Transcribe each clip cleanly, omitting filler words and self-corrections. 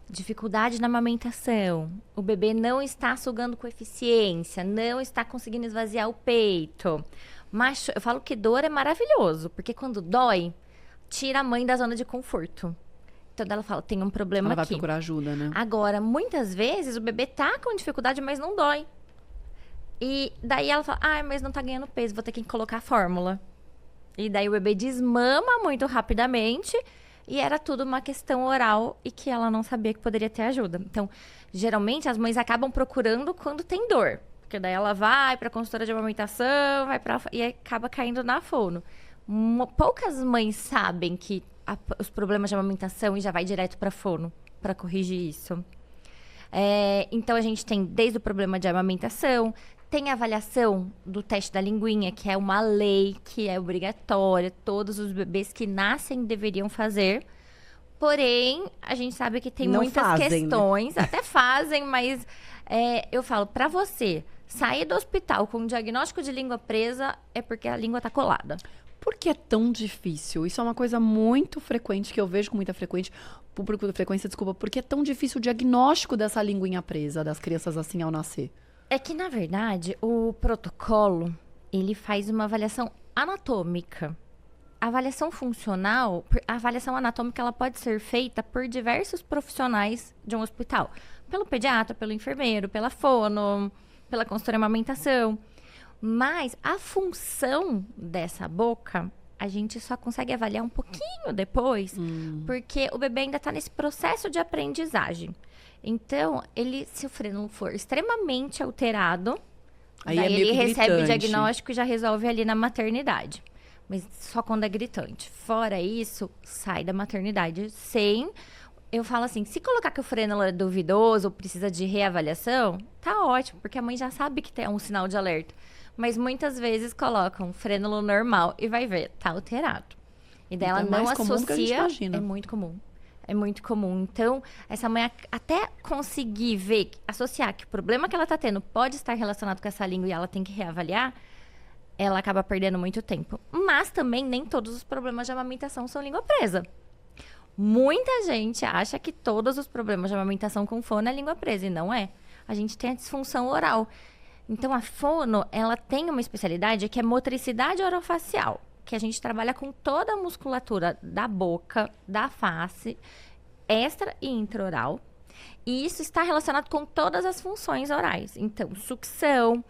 dificuldade na amamentação, o bebê não está sugando com eficiência, não está conseguindo esvaziar o peito. Mas eu falo que dor é maravilhoso, porque quando dói, tira a mãe da zona de conforto. Então ela fala, tem um problema Ela vai aqui. procurar ajuda, né? Agora, muitas vezes o bebê tá com dificuldade, mas não dói. E daí ela fala, mas não tá ganhando peso, vou ter que colocar a fórmula. E daí o bebê desmama muito rapidamente e era tudo uma questão oral e que ela não sabia que poderia ter ajuda. Então, geralmente as mães acabam procurando quando tem dor. Porque daí ela vai pra consultora de amamentação, e acaba caindo na fono. Poucas mães sabem que os problemas de amamentação e já vai direto pra fono pra corrigir isso. Então a gente tem desde o problema de amamentação, tem a avaliação do teste da linguinha, que é uma lei que é obrigatória, todos os bebês que nascem deveriam fazer. Porém, a gente sabe que tem Não muitas fazem, questões, né? Até fazem, mas eu falo, pra você sair do hospital com um diagnóstico de língua presa, é porque a língua tá colada. Por que é tão difícil? Isso é uma coisa muito frequente, que eu vejo com muita frequência, desculpa. Por que é tão difícil o diagnóstico dessa linguinha presa das crianças assim ao nascer? É que, na verdade, o protocolo, ele faz uma avaliação anatômica. A avaliação funcional, a avaliação anatômica, ela pode ser feita por diversos profissionais de um hospital. Pelo pediatra, pelo enfermeiro, pela fono, pela consultora de amamentação. Mas a função dessa boca, a gente só consegue avaliar um pouquinho depois, porque o bebê ainda está nesse processo de aprendizagem. Então, se o frênulo for extremamente alterado, Aí daí é meio ele que recebe o gritante. diagnóstico e já resolve ali na maternidade. Mas só quando é gritante. Fora isso, sai da maternidade sem... Eu falo assim, se colocar que o frênulo é duvidoso ou precisa de reavaliação, tá ótimo, porque a mãe já sabe que tem um sinal de alerta. Mas muitas vezes colocam frênulo normal e vai ver, tá alterado. E daí ela Então é não mais comum do que a gente associa. imagina. É muito comum. É muito comum. Então, essa mãe até conseguir ver, associar que o problema que ela tá tendo pode estar relacionado com essa língua e ela tem que reavaliar, ela acaba perdendo muito tempo. Mas também nem todos os problemas de amamentação são língua presa. Muita gente acha que todos os problemas de amamentação com fono é língua presa, e não é. A gente tem a disfunção oral. Então, a fono, ela tem uma especialidade que é motricidade orofacial, que a gente trabalha com toda a musculatura da boca, da face, extra e intraoral. E isso está relacionado com todas as funções orais. Então, sucção,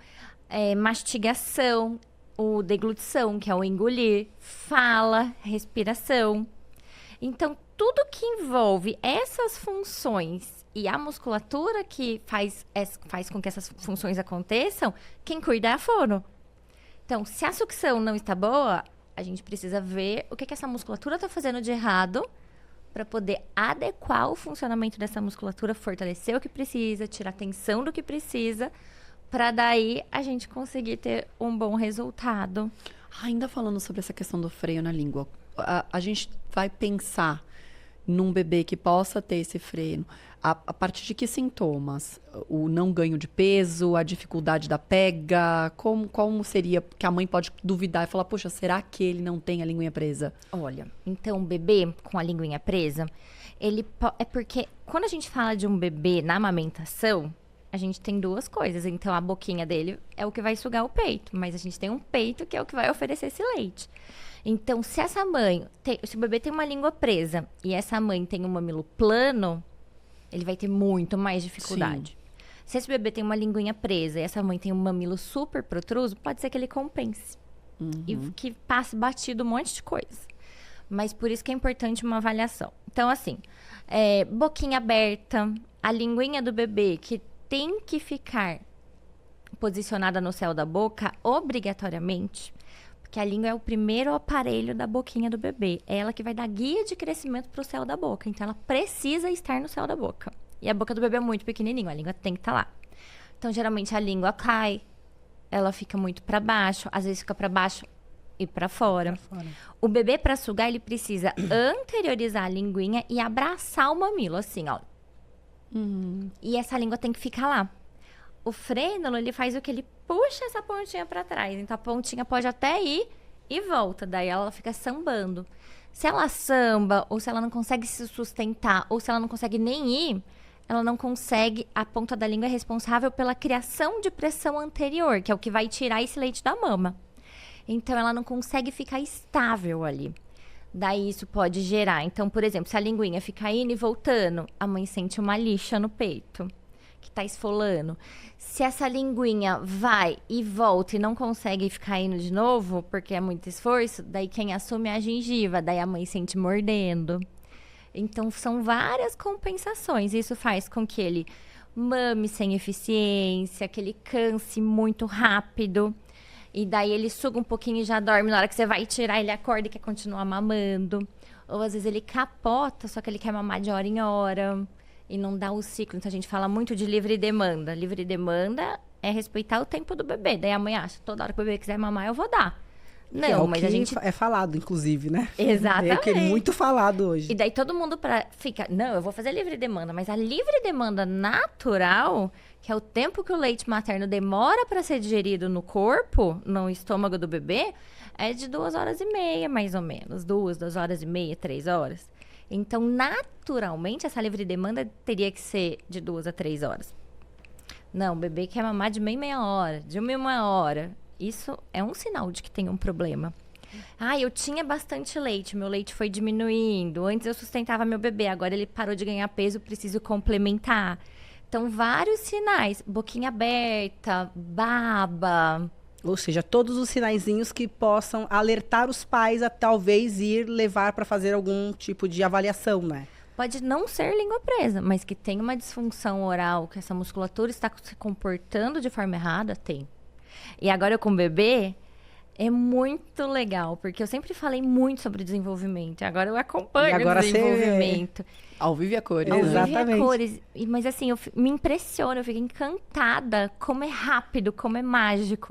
mastigação, o deglutição, que é o engolir, fala, respiração. Então, tudo que envolve essas funções e a musculatura que faz com que essas funções aconteçam, quem cuida é a fono. Então, se a sucção não está boa, a gente precisa ver o que essa musculatura está fazendo de errado para poder adequar o funcionamento dessa musculatura, fortalecer o que precisa, tirar tensão do que precisa, para daí a gente conseguir ter um bom resultado. Ainda falando sobre essa questão do freio na língua, a gente vai pensar num bebê que possa ter esse freio, a partir de que sintomas? O não ganho de peso, a dificuldade da pega, como seria que a mãe pode duvidar e falar, poxa, será que ele não tem a linguinha presa? Olha, então o bebê com a linguinha presa, é porque quando a gente fala de um bebê na amamentação, a gente tem duas coisas. Então a boquinha dele é o que vai sugar o peito, mas a gente tem um peito que é o que vai oferecer esse leite. Então, se o bebê tem uma língua presa e essa mãe tem um mamilo plano, ele vai ter muito mais dificuldade. Sim. Se esse bebê tem uma linguinha presa e essa mãe tem um mamilo super protruso, pode ser que ele compense. E que passe batido um monte de coisa. Mas por isso que é importante uma avaliação. Então, assim, boquinha aberta, a linguinha do bebê que tem que ficar posicionada no céu da boca, obrigatoriamente, porque a língua é o primeiro aparelho da boquinha do bebê. É ela que vai dar guia de crescimento para o céu da boca. Então, ela precisa estar no céu da boca. E a boca do bebê é muito pequenininha, a língua tem que estar lá. Então, geralmente, a língua cai, ela fica muito para baixo, às vezes fica para baixo e para fora. O bebê, para sugar, ele precisa anteriorizar a linguinha e abraçar o mamilo, assim, ó. E essa língua tem que ficar lá. O frênulo, ele faz o que? Ele puxa essa pontinha para trás. Então, a pontinha pode até ir e volta. Daí, ela fica sambando. Se ela samba, ou se ela não consegue se sustentar, ou se ela não consegue nem ir, ela não consegue, a ponta da língua é responsável pela criação de pressão anterior, que é o que vai tirar esse leite da mama. Então, ela não consegue ficar estável ali. Daí, isso pode gerar. Então, por exemplo, se a linguinha fica indo e voltando, a mãe sente uma lixa no peito, que tá esfolando. Se essa linguinha vai e volta e não consegue ficar indo de novo, porque é muito esforço, daí quem assume é a gengiva, daí a mãe sente mordendo. Então, são várias compensações. Isso faz com que ele mame sem eficiência, que ele canse muito rápido. E daí ele suga um pouquinho e já dorme. Na hora que você vai tirar, ele acorda e quer continuar mamando. Ou às vezes ele capota, só que ele quer mamar de hora em hora. E não dá o ciclo. Então a gente fala muito de livre demanda. Livre demanda é respeitar o tempo do bebê. Daí a mãe acha, toda hora que o bebê quiser mamar, eu vou dar. Não, mas a gente... é falado, inclusive, né? Exatamente. É o que é muito falado hoje. E daí todo mundo fica, não, eu vou fazer livre demanda. Mas a livre demanda natural, que é o tempo que o leite materno demora para ser digerido no corpo, no estômago do bebê, é de 2h30, mais ou menos. 2h30, 3 horas. Então, naturalmente, essa livre demanda teria que ser de 2 a 3 horas. Não, o bebê quer mamar de meia hora, de 1 hora. Isso é um sinal de que tem um problema. Ah, eu tinha bastante leite, meu leite foi diminuindo. Antes eu sustentava meu bebê, agora ele parou de ganhar peso, preciso complementar. Então, vários sinais. Boquinha aberta, baba. Ou seja, todos os sinaizinhos que possam alertar os pais a talvez levar para fazer algum tipo de avaliação, né? Pode não ser língua presa, mas que tem uma disfunção oral, que essa musculatura está se comportando de forma errada, tem. E agora eu com o bebê, é muito legal, porque eu sempre falei muito sobre desenvolvimento. Agora eu acompanho o desenvolvimento. Ao vivo e a cores. Ao vivo e a Exatamente. cores. Mas assim, me impressiona, eu fico encantada como é rápido, como é mágico.